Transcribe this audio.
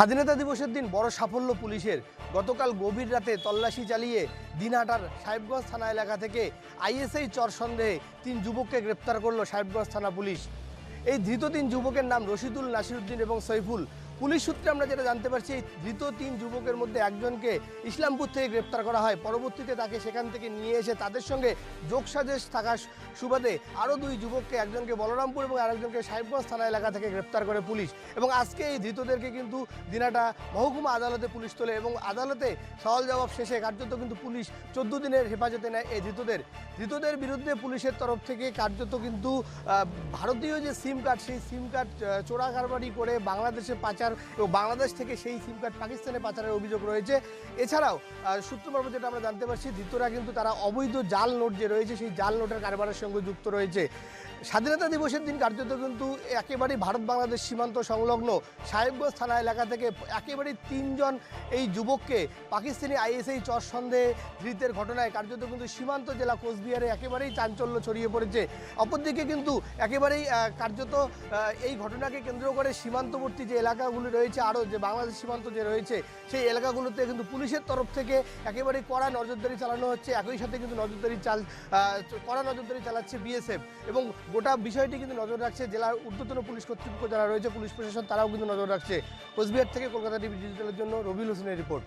স্বাধীনতা দিবসের দিন বড় সাফল্য পুলিশের। গতকাল গভীর রাতে তল্লাশি চালিয়ে দিনহাটার সাহেবগঞ্জ থানা এলাকা থেকে আইএসআই চর সন্দেহে 3 যুবককে গ্রেপ্তার করল সাহেবগঞ্জ থানা পুলিশ। এই ধৃত 3 যুবকের নাম রশিদুল, নাসিরউদ্দিন এবং সৈফুল। পুলিশ সূত্রে আমরা যেটা জানতে পারছি, এই ধৃত 3 যুবকের মধ্যে একজনকে ইসলামপুর থেকে গ্রেপ্তার করা হয়। পরবর্তীতে তাকে সেখান থেকে নিয়ে এসে তাদের সঙ্গে যোগসাজশ থাকার সুবাদে আরও 2 যুবককে, একজনকে বলরামপুর এবং আরেকজনকে সাহেবগঞ্জ থানা এলাকা থেকে গ্রেপ্তার করে পুলিশ। এবং আজকে এই ধৃতদেরকে কিন্তু দিনহাটা মহকুমা আদালতে পুলিশ তোলে এবং আদালতে সওয়াল জবাব শেষে কার্যত কিন্তু পুলিশ 14 দিনের হেফাজতে নেয় এই ধৃতদের বিরুদ্ধে পুলিশের তরফ থেকে কার্যত কিন্তু ভারতীয় যে সিম কার্ড, সেই সিম কার্ড চোরা কারবারি করে বাংলাদেশে পাচার এবং বাংলাদেশ থেকে সেই সিম কার্ড পাকিস্তানে পাচারের অভিযোগ রয়েছে। এছাড়াও সূত্র মারফত যেটা আমরা জানতে পারছি, ধৃতরা কিন্তু তারা অবৈধ জাল নোট যে রয়েছে সেই জাল নোটের কারবারের সঙ্গে যুক্ত রয়েছে। স্বাধীনতা দিবসের দিন কার্যত কিন্তু একেবারেই ভারত বাংলাদেশ সীমান্ত সংলগ্ন সাহেবগঞ্জ থানা এলাকা থেকে একেবারেই 3 জন এই যুবককে পাকিস্তানি আইএসআই চর সন্দেহে ধৃতের ঘটনায় কার্যত কিন্তু সীমান্ত জেলা কোচবিহারে একেবারেই চাঞ্চল্য ছড়িয়ে পড়েছে। অপরদিকে কিন্তু একেবারেই কার্যত এই ঘটনাকে কেন্দ্র করে সীমান্তবর্তী যে এলাকাগুলি রয়েছে, আরও যে বাংলাদেশ সীমান্ত যে রয়েছে সেই এলাকাগুলোতে কিন্তু পুলিশের তরফ থেকে একেবারেই কড়া নজরদারি চালানো হচ্ছে। একই সাথে কিন্তু কড়া নজরদারি চালাচ্ছে বিএসএফ এবং গোটা বিষয়টি কিন্তু নজর রাখছে জেলার ঊর্ধ্বতন পুলিশ কর্তৃপক্ষ যারা রয়েছে, পুলিশ প্রশাসন, তারাও কিন্তু নজর রাখছে। কোচবিহার থেকে কলকাতা টিভি ডিজিটালের জন্য রবিউল হোসেনের রিপোর্ট।